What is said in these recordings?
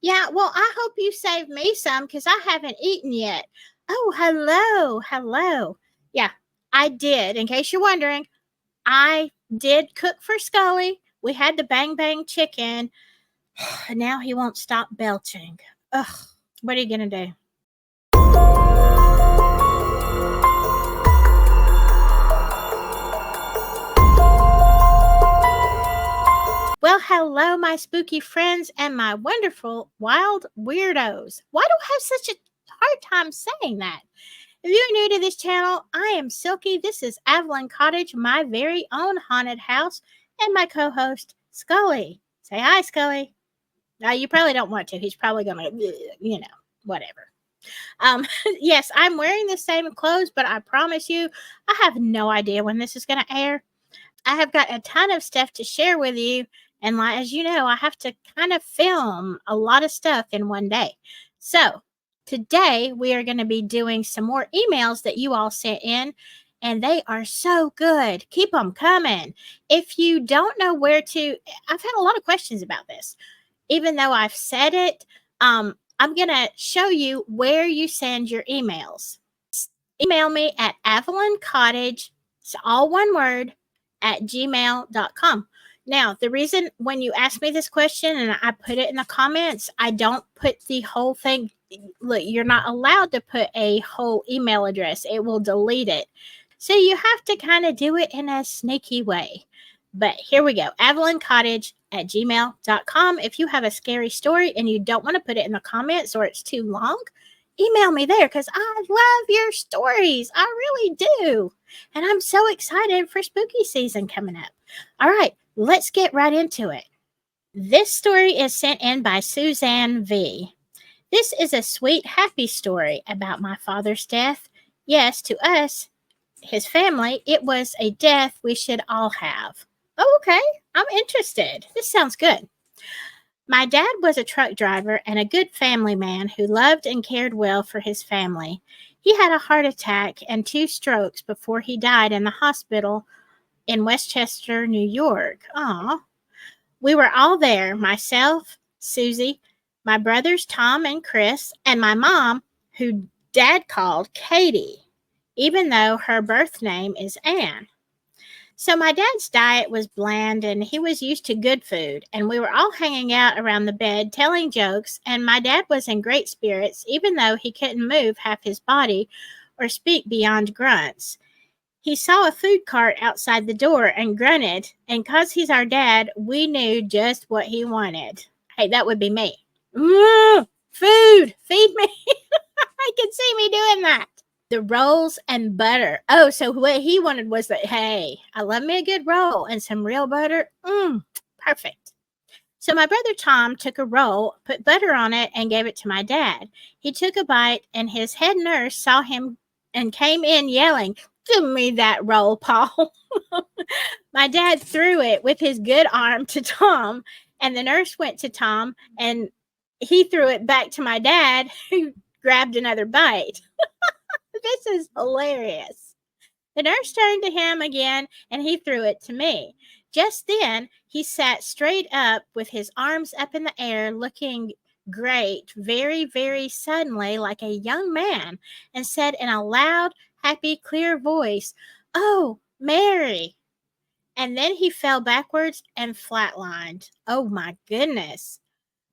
Yeah, well, I hope you saved me some because I haven't eaten yet. Oh, hello, hello. Yeah, I did. In case you're wondering, I did cook for Scully. We had the bang bang chicken, and now he won't stop belching. Ugh, what are you gonna do? Well, hello, my spooky friends and my wonderful wild weirdos. Why do I have such a hard time saying that? If you're new to this channel, I am Silky. This is Avalon Cottage, my very own haunted house, and my co host, Scully. Say hi, Scully. Now, you probably don't want to. He's probably going to, whatever. Yes, I'm wearing the same clothes, but I promise you, I have no idea when this is going to air. I have got a ton of stuff to share with you. And as you know, I have to kind of film a lot of stuff in one day. So today we are going to be doing some more emails that you all sent in. And they are so good. Keep them coming. If you don't know where to, I've had a lot of questions about this. Even though I've said it, I'm going to show you where you send your emails. Email me at Avalon Cottage, it's all one word, at gmail.com. Now, the reason when you ask me this question and I put it in the comments, I don't put the whole thing. Look, you're not allowed to put a whole email address, it will delete it. So you have to kind of do it in a sneaky way. But here we go, Avalon Cottage at gmail.com. If you have a scary story and you don't want to put it in the comments or it's too long, email me there because I love your stories. I really do. And I'm so excited for spooky season coming up. All right, let's get right into it. This story is sent in by Suzanne V. This is a sweet, happy story about my father's death. Yes, to us, his family, it was a death we should all have. Oh, okay. I'm interested. This sounds good. My dad was a truck driver and a good family man who loved and cared well for his family. He had a heart attack and 2 strokes before he died in the hospital in Westchester, New York. Aw. We were all there, myself, Susie, my brothers Tom and Chris, and my mom, who Dad called Katie, even though her birth name is Anne. So my dad's diet was bland and he was used to good food, and we were all hanging out around the bed telling jokes, and my dad was in great spirits even though he couldn't move half his body or speak beyond grunts. He saw a food cart outside the door and grunted, and 'cause he's our dad, we knew just what he wanted. Hey, that would be me. Food, feed me. I can see me doing that. The rolls and butter. Oh, so what he wanted was that, hey, I love me a good roll and some real butter. Perfect. So my brother Tom took a roll, put butter on it, and gave it to my dad. He took a bite, and his head nurse saw him and came in yelling, "Give me that roll, Paul." My dad threw it with his good arm to Tom, and the nurse went to Tom, and he threw it back to my dad, who grabbed another bite. This is hilarious. The nurse turned to him again, and he threw it to me. Just then, he sat straight up with his arms up in the air, looking great, very, very suddenly, like a young man, and said in a loud, happy, clear voice, "Oh, Mary." And then he fell backwards and flatlined. Oh, my goodness.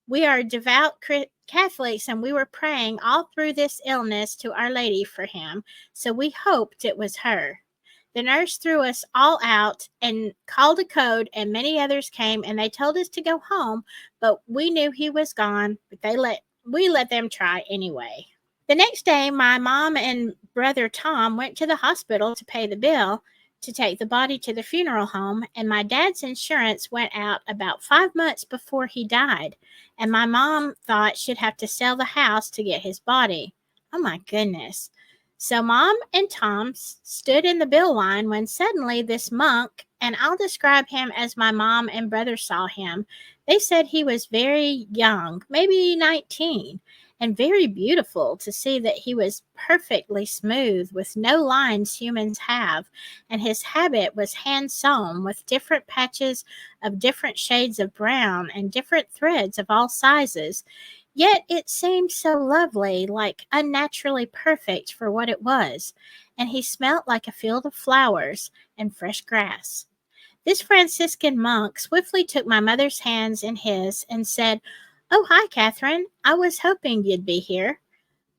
We are devout Catholics, and we were praying all through this illness to Our Lady for him, so we hoped it was her. The nurse threw us all out and called a code, and many others came, and they told us to go home, but we knew he was gone, but we let them try anyway. The next day, my mom and brother Tom went to the hospital to pay the bill to take the body to the funeral home, and my dad's insurance went out about 5 months before he died, and my mom thought she'd have to sell the house to get his body. Oh my goodness. So Mom and Tom stood in the bill line when suddenly this monk, and I'll describe him as my mom and brother saw him. They said he was very young, maybe 19, and very beautiful to see that he was perfectly smooth with no lines humans have, and his habit was hand sewn with different patches of different shades of brown and different threads of all sizes. Yet it seemed so lovely, like unnaturally perfect for what it was, and he smelt like a field of flowers and fresh grass. This Franciscan monk swiftly took my mother's hands in his and said, "Oh, hi, Catherine. I was hoping you'd be here.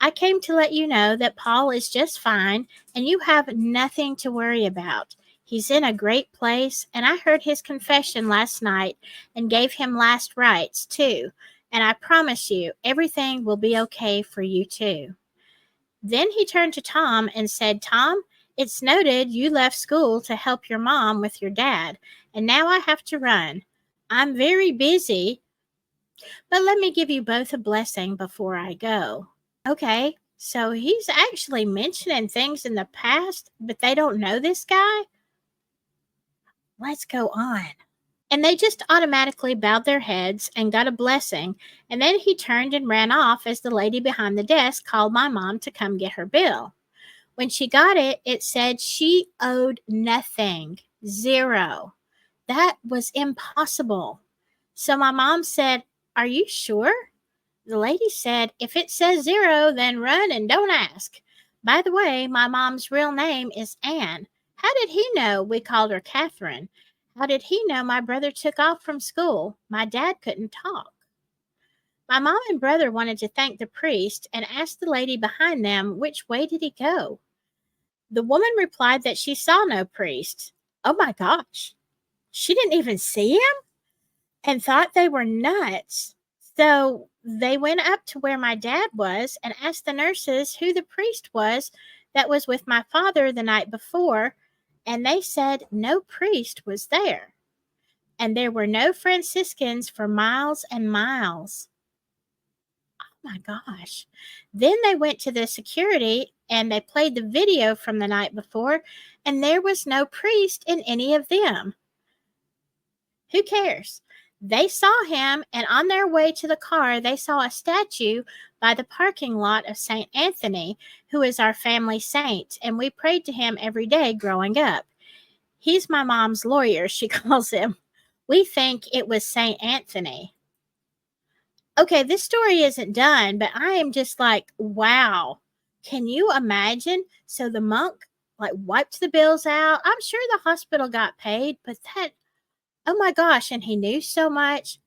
I came to let you know that Paul is just fine and you have nothing to worry about. He's in a great place, and I heard his confession last night and gave him last rites, too. And I promise you, everything will be okay for you, too." Then he turned to Tom and said, "Tom, it's noted you left school to help your mom with your dad, and now I have to run. I'm very busy, but let me give you both a blessing before I go." Okay, so he's actually mentioning things in the past, but they don't know this guy? Let's go on. And they just automatically bowed their heads and got a blessing, and then he turned and ran off as the lady behind the desk called my mom to come get her bill. When she got it, it said she owed nothing, zero. That was impossible. So my mom said, "Are you sure?" The lady said, "If it says zero, then run and don't ask. By the way, my mom's real name is Anne. How did he know we called her Catherine? How did he know my brother took off from school? My dad couldn't talk." My mom and brother wanted to thank the priest and asked the lady behind them which way did he go. The woman replied that she saw no priest. Oh my gosh, she didn't even see him and thought they were nuts. So they went up to where my dad was and asked the nurses who the priest was that was with my father the night before, and they said no priest was there. And there were no Franciscans for miles and miles. Oh my gosh. Then they went to the security and they played the video from the night before, and there was no priest in any of them. Who cares? They saw him, and on their way to the car, they saw a statue by the parking lot of St. Anthony, who is our family saint, and we prayed to him every day growing up. He's my mom's lawyer, she calls him. We think it was St. Anthony. Okay, this story isn't done, but I am just like, wow. Can you imagine? So the monk like wiped the bills out. I'm sure the hospital got paid, but that, oh my gosh, and he knew so much.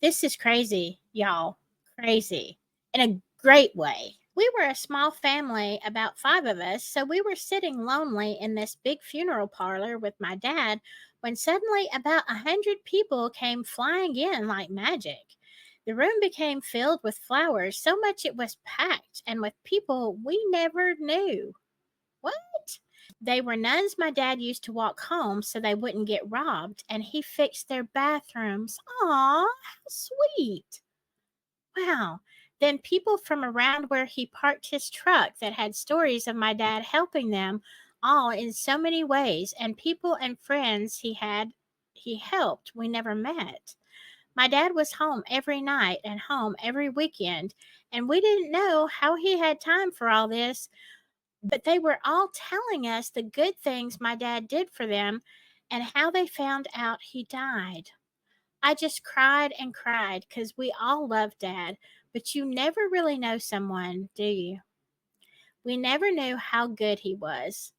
This is crazy, y'all. Crazy. In a great way. We were a small family, about 5 of us, so we were sitting lonely in this big funeral parlor with my dad when suddenly about 100 people came flying in like magic. The room became filled with flowers, so much it was packed, and with people we never knew. What? They were nuns my dad used to walk home so they wouldn't get robbed, and he fixed their bathrooms. Aw, how sweet. Wow. Then people from around where he parked his truck that had stories of my dad helping them all in so many ways, and people and friends he helped we never met. My dad was home every night and home every weekend, and we didn't know how he had time for all this, but they were all telling us the good things my dad did for them and how they found out he died. I just cried and cried because we all love dad, but you never really know someone, do you? We never knew how good he was.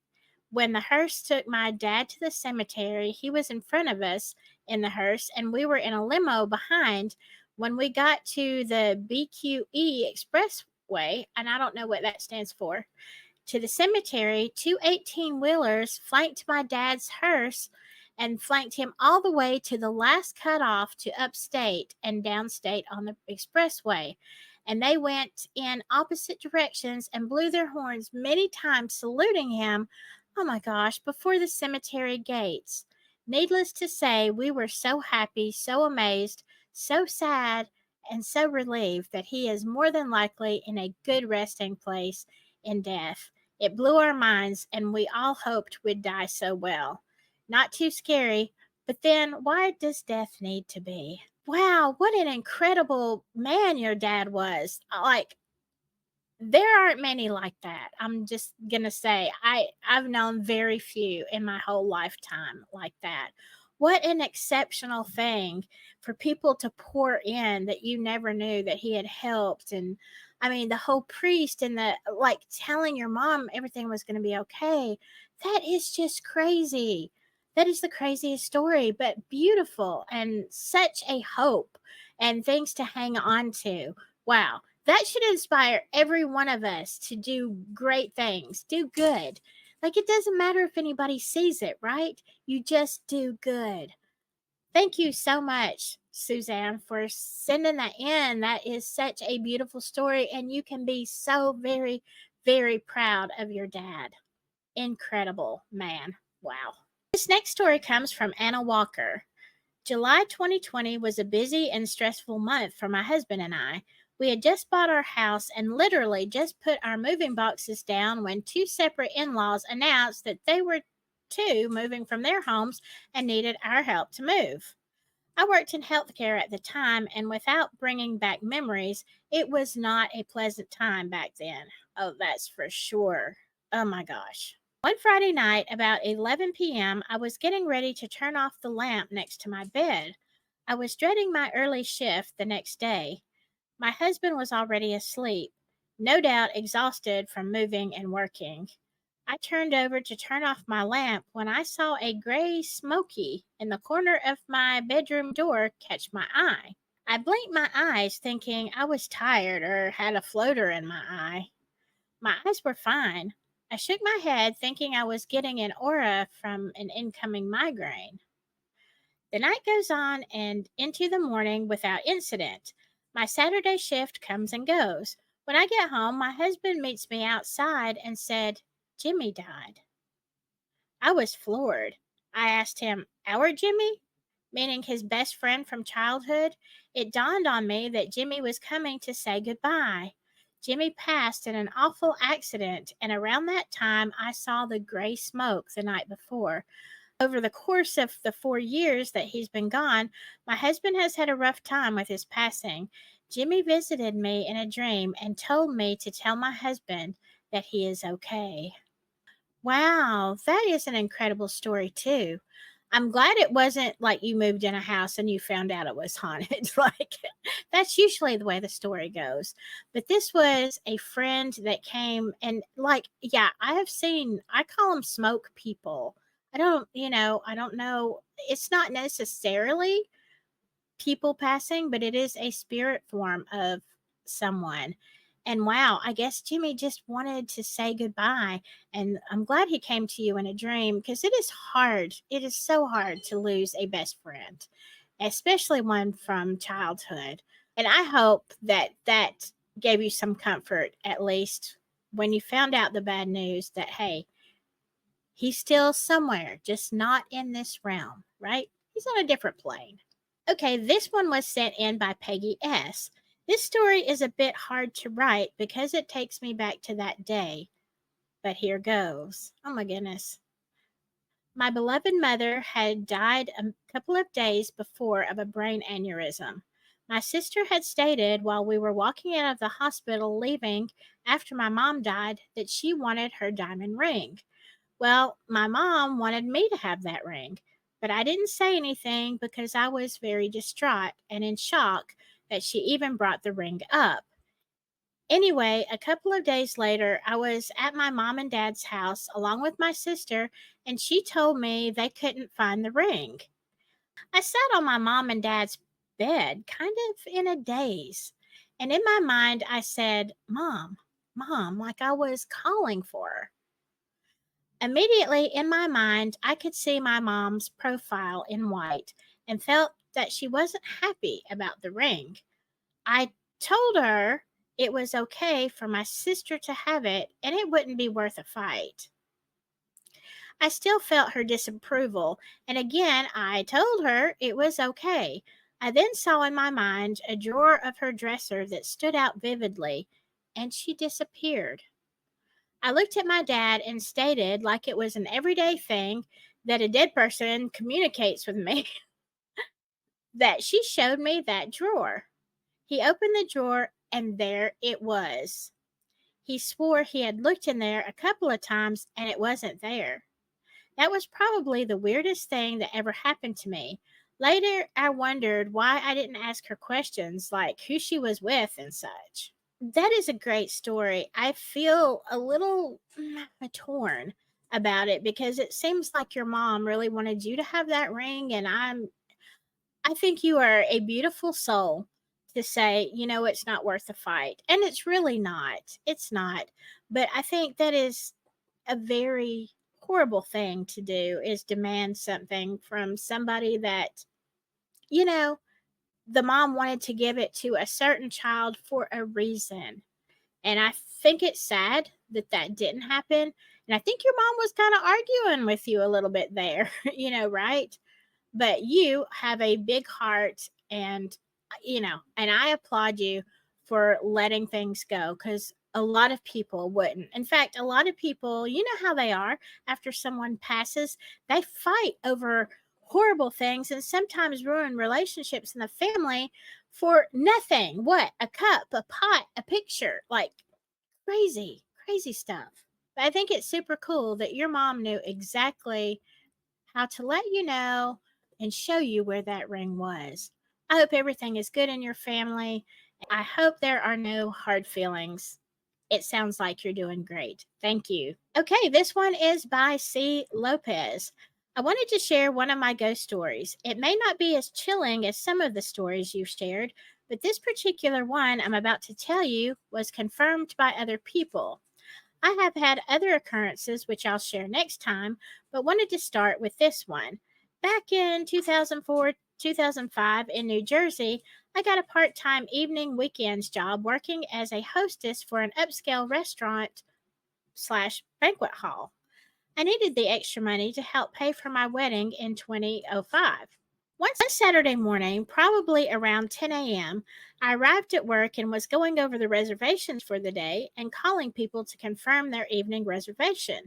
When the hearse took my dad to the cemetery, he was in front of us in the hearse, and we were in a limo behind. When we got to the BQE Expressway, and I don't know what that stands for, to the cemetery, two 18-wheelers flanked my dad's hearse and flanked him all the way to the last cutoff to upstate and downstate on the expressway. And they went in opposite directions and blew their horns many times, saluting him, oh my gosh, before the cemetery gates. Needless to say, we were so happy, so amazed, so sad, and so relieved that he is more than likely in a good resting place in death. It blew our minds, and we all hoped we'd die so well. Not too scary, but then why does death need to be? Wow, what an incredible man your dad was. Like, there aren't many like that. I'm just gonna say I've known very few in my whole lifetime like that. What an exceptional thing for people to pour in that you never knew that he had helped. And I mean, the whole priest and the like telling your mom everything was going to be okay. That is just crazy. That is the craziest story, but beautiful and such a hope and things to hang on to. Wow. That should inspire every one of us to do great things, do good. Like, it doesn't matter if anybody sees it, right? You just do good. Thank you so much, Suzanne, for sending that in. That is such a beautiful story, and you can be so very, very proud of your dad. Incredible, man. Wow. This next story comes from Anna Walker. July 2020 was a busy and stressful month for my husband and I. We had just bought our house and literally just put our moving boxes down when two separate in laws announced that they were too moving from their homes and needed our help to move. I worked in healthcare at the time, and without bringing back memories, it was not a pleasant time back then. Oh, that's for sure. Oh my gosh. One Friday night, about 11 p.m., I was getting ready to turn off the lamp next to my bed. I was dreading my early shift the next day. My husband was already asleep, no doubt exhausted from moving and working. I turned over to turn off my lamp when I saw a gray smoky in the corner of my bedroom door catch my eye. I blinked my eyes thinking I was tired or had a floater in my eye. My eyes were fine. I shook my head thinking I was getting an aura from an incoming migraine. The night goes on and into the morning without incident. My Saturday shift comes and goes. When I get home, my husband meets me outside and said, Jimmy died. I was floored. I asked him, Our Jimmy? Meaning his best friend from childhood. It dawned on me that Jimmy was coming to say goodbye. Jimmy passed in an awful accident, and around that time I saw the gray smoke the night before. Over the course of the 4 years that he's been gone, my husband has had a rough time with his passing. Jimmy visited me in a dream and told me to tell my husband that he is okay. Wow, that is an incredible story too. I'm glad it wasn't like you moved in a house and you found out it was haunted. Like, that's usually the way the story goes. But this was a friend that came and, like, yeah, I have seen, I call them smoke people. I don't know. It's not necessarily people passing, but it is a spirit form of someone. And wow, I guess Jimmy just wanted to say goodbye. And I'm glad he came to you in a dream because it is hard. It is so hard to lose a best friend, especially one from childhood. And I hope that that gave you some comfort, at least when you found out the bad news that, hey, he's still somewhere, just not in this realm, right? He's on a different plane. Okay, this one was sent in by Peggy S. This story is a bit hard to write because it takes me back to that day, but here goes. Oh my goodness. My beloved mother had died a couple of days before of a brain aneurysm. My sister had stated while we were walking out of the hospital leaving after my mom died that she wanted her diamond ring. Well, my mom wanted me to have that ring, but I didn't say anything because I was very distraught and in shock that she even brought the ring up. Anyway, a couple of days later, I was at my mom and dad's house along with my sister, and she told me they couldn't find the ring. I sat on my mom and dad's bed, kind of in a daze. And in my mind, I said, Mom, like I was calling for her. Immediately in my mind, I could see my mom's profile in white and felt that she wasn't happy about the ring. I told her it was okay for my sister to have it and it wouldn't be worth a fight. I still felt her disapproval, and again I told her it was okay. I then saw in my mind a drawer of her dresser that stood out vividly, and she disappeared. I looked at my dad and stated, like it was an everyday thing that a dead person communicates with me, that she showed me that drawer. He opened the drawer and there it was. He swore he had looked in there a couple of times and it wasn't there. That was probably the weirdest thing that ever happened to me. Later, I wondered why I didn't ask her questions like who she was with and such. That is a great story. I feel a little torn about it because it seems like your mom really wanted you to have that ring, and I think you are a beautiful soul to say, it's not worth the fight. And it's really not. It's not. But I think that is a very horrible thing to do, is demand something from somebody that, you know, the mom wanted to give it to a certain child for a reason. And I think it's sad that that didn't happen. And I think your mom was kind of arguing with you a little bit there, right? But you have a big heart, and and I applaud you for letting things go, because a lot of people wouldn't. In fact, a lot of people, you know how they are after someone passes, they fight over horrible things and sometimes ruin relationships in the family for nothing. What? A cup, a pot, a picture, like crazy, crazy stuff. But I think it's super cool that your mom knew exactly how to let you know and show you where that ring was. I hope everything is good in your family. I hope there are no hard feelings. It sounds like you're doing great. Thank you. Okay, this one is by C. Lopez. I wanted to share one of my ghost stories. It may not be as chilling as some of the stories you've shared, but this particular one I'm about to tell you was confirmed by other people. I have had other occurrences, which I'll share next time, but wanted to start with this one. Back in 2004, 2005 in New Jersey, I got a part time evening weekends job working as a hostess for an upscale restaurant slash banquet hall. I needed the extra money to help pay for my wedding in 2005. One Saturday morning, probably around 10 a.m., I arrived at work and was going over the reservations for the day and calling people to confirm their evening reservation.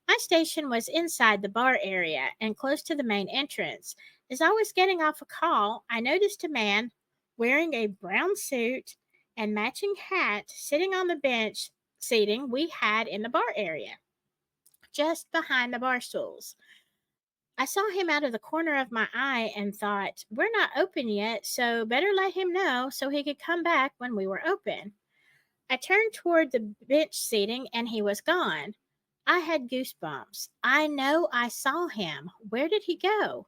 My station was inside the bar area and close to the main entrance. As I was getting off a call, I noticed a man wearing a brown suit and matching hat sitting on the bench seating we had in the bar area, just behind the bar stools. I saw him out of the corner of my eye and thought, we're not open yet, so better let him know so he could come back when we were open. I turned toward the bench seating and he was gone. I had goosebumps. I know I saw him. Where did he go?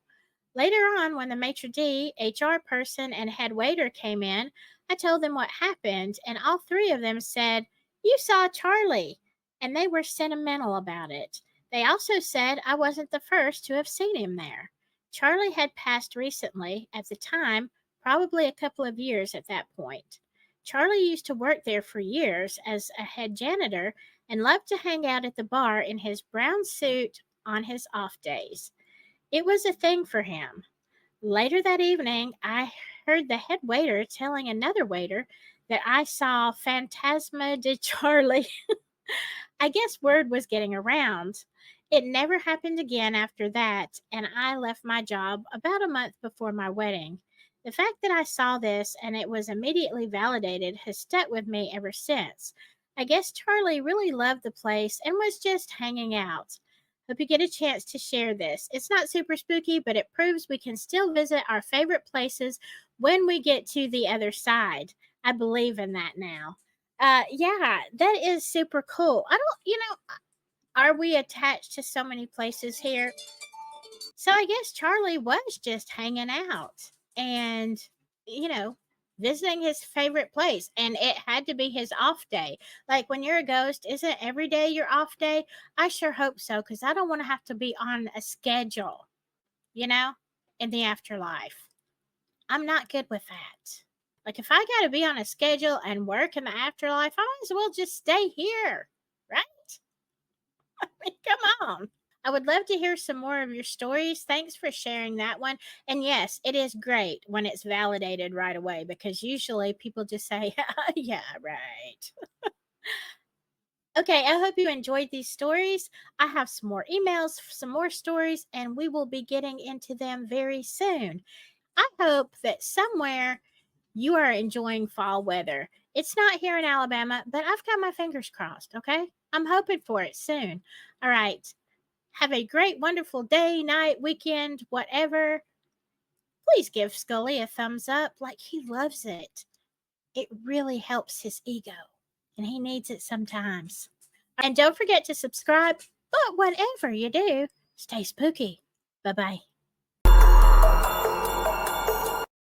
Later on, when the maitre d', HR person, and head waiter came in, I told them what happened, and all three of them said, you saw Charlie, and they were sentimental about it. They also said I wasn't the first to have seen him there. Charlie had passed recently, at the time, probably a couple of years at that point. Charlie used to work there for years as a head janitor and loved to hang out at the bar in his brown suit on his off days. It was a thing for him. Later that evening, I heard the head waiter telling another waiter that I saw Phantasma de Charlie. I guess word was getting around. It never happened again after that, and I left my job about a month before my wedding. The fact that I saw this and it was immediately validated has stuck with me ever since. I guess Charlie really loved the place and was just hanging out. Hope you get a chance to share this. It's not super spooky, but it proves we can still visit our favorite places when we get to the other side. I believe in that now. Yeah, that is super cool. I don't, are we attached to so many places here? So I guess Charlie was just hanging out and, you know, visiting his favorite place. And it had to be his off day. Like when you're a ghost, isn't every day your off day? I sure hope so, because I don't want to have to be on a schedule, you know, in the afterlife. I'm not good with that. Like if I got to be on a schedule and work in the afterlife, I might as well just stay here, right? I mean, come on. I would love to hear some more of your stories. Thanks for sharing that one. And yes, it is great when it's validated right away, because usually people just say, yeah, right. Okay, I hope you enjoyed these stories. I have some more emails, some more stories, and we will be getting into them very soon. I hope that somewhere you are enjoying fall weather. It's not here in Alabama, but I've got my fingers crossed, okay? I'm hoping for it soon. All right. Have a great, wonderful day, night, weekend, whatever. Please give Scully a thumbs up like he loves it. It really helps his ego, and he needs it sometimes. And don't forget to subscribe. But whatever you do, stay spooky. Bye bye.